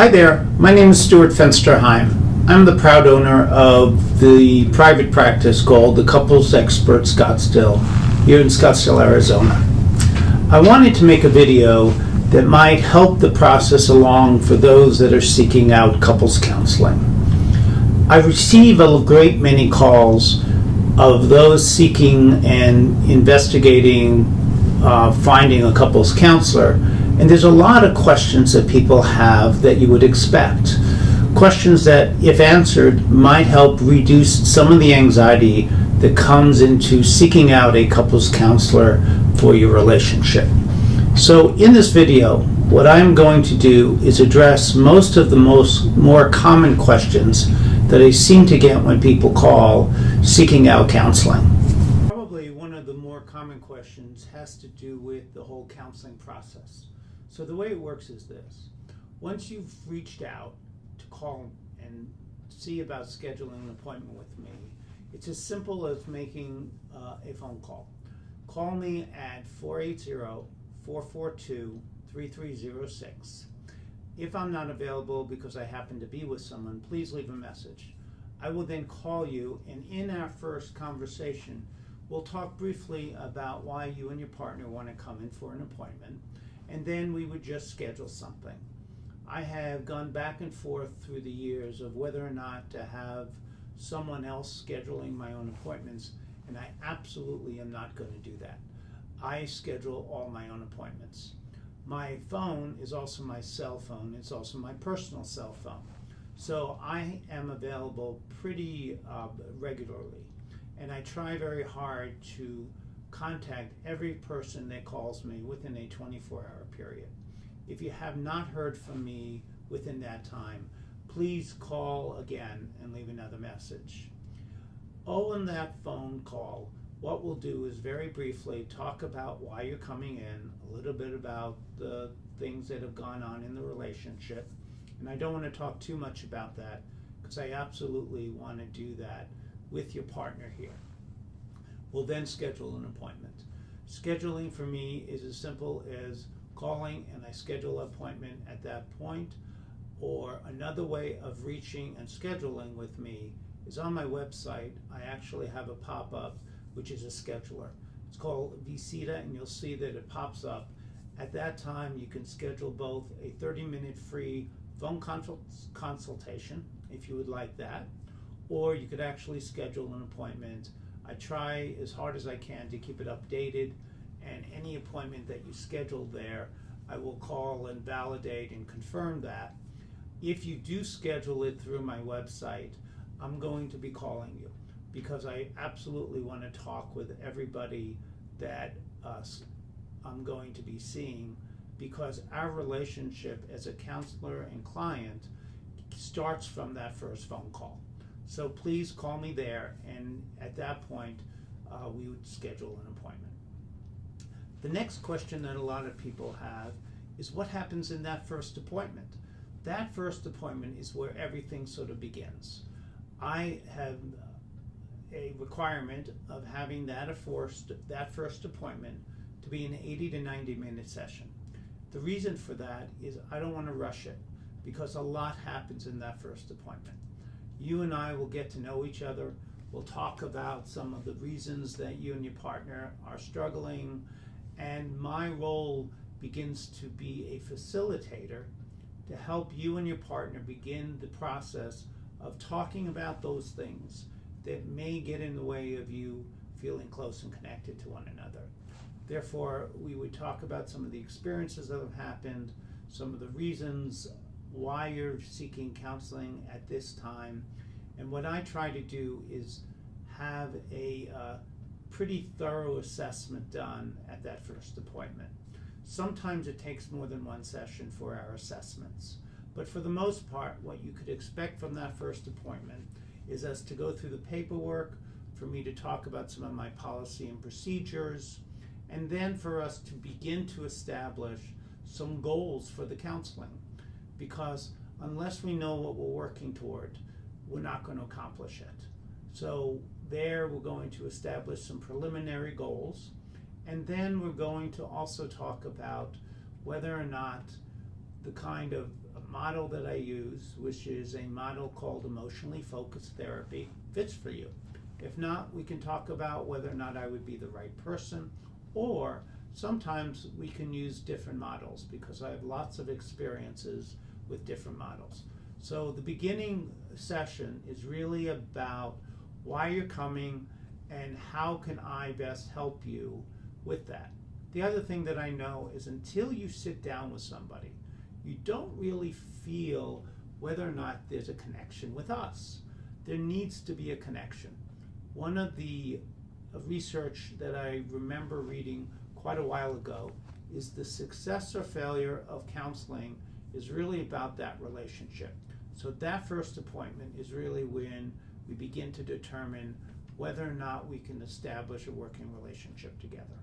Hi there, my name is Stuart Fensterheim. I'm the proud owner of the private practice called the Couples Expert Scottsdale here in Scottsdale, Arizona. I wanted to make a video that might help the process along for those that are seeking out couples counseling. I receive a great many calls of those seeking and investigating finding a couples counselor. And there's a lot of questions that people have that you would expect. Questions that, if answered, might help reduce some of the anxiety that comes into seeking out a couples counselor for your relationship. So in this video, what I'm going to do is address most of the more common questions that I seem to get when people call seeking out counseling. Probably one of the more common questions has to do with the whole counseling process. So the way it works is this. Once you've reached out to call and see about scheduling an appointment with me, it's as simple as making a phone call. Call me at 480-442-3306. If I'm not available because I happen to be with someone, please leave a message. I will then call you, and in our first conversation, we'll talk briefly about why you and your partner want to come in for an appointment. And then we would just schedule something. I have gone back and forth through the years of whether or not to have someone else scheduling my own appointments, and I absolutely am not going to do that. I schedule all my own appointments. My phone is also my cell phone. It's also my personal cell phone. So I am available pretty regularly, and I try very hard to contact every person that calls me within a 24-hour period. If you have not heard from me within that time, please call again and leave another message. On that phone call, what we'll do is very briefly talk about why you're coming in, a little bit about the things that have gone on in the relationship, and I don't want to talk too much about that because I absolutely want to do that with your partner here. We'll then schedule an appointment. Scheduling for me is as simple as calling and I schedule an appointment at that point. Or another way of reaching and scheduling with me is on my website. I actually have a pop-up which is a scheduler. It's called Visita, and you'll see that it pops up. At that time you can schedule both a 30-minute free phone consultation if you would like that, or you could actually schedule an appointment. I try as hard as I can to keep it updated, and any appointment that you schedule there, I will call and validate and confirm that. If you do schedule it through my website, I'm going to be calling you because I absolutely want to talk with everybody that I'm going to be seeing, because our relationship as a counselor and client starts from that first phone call. So please call me there, and at that point, we would schedule an appointment. The next question that a lot of people have is what happens in that first appointment? That first appointment is where everything sort of begins. I have a requirement of having that first appointment to be an 80 to 90 minute session. The reason for that is I don't want to rush it because a lot happens in that first appointment. You and I will get to know each other. We'll talk about some of the reasons that you and your partner are struggling, and my role begins to be a facilitator to help you and your partner begin the process of talking about those things that may get in the way of you feeling close and connected to one another. Therefore, we would talk about some of the experiences that have happened, some of the reasons why you're seeking counseling at this time. And what I try to do is have a pretty thorough assessment done at that first appointment. Sometimes it takes more than one session for our assessments, but for the most part, what you could expect from that first appointment is us to go through the paperwork, for me to talk about some of my policy and procedures, and then for us to begin to establish some goals for the counseling. Because unless we know what we're working toward, we're not going to accomplish it. So there we're going to establish some preliminary goals, and then we're going to also talk about whether or not the kind of model that I use, which is a model called emotionally focused therapy, fits for you. If not, we can talk about whether or not I would be the right person, or sometimes we can use different models because I have lots of experiences with different models. So the beginning session is really about why you're coming and how can I best help you with that. The other thing that I know is until you sit down with somebody, you don't really feel whether or not there's a connection with us. There needs to be a connection. One of the research that I remember reading quite a while ago is the success or failure of counseling is really about that relationship. So that first appointment is really when we begin to determine whether or not we can establish a working relationship together.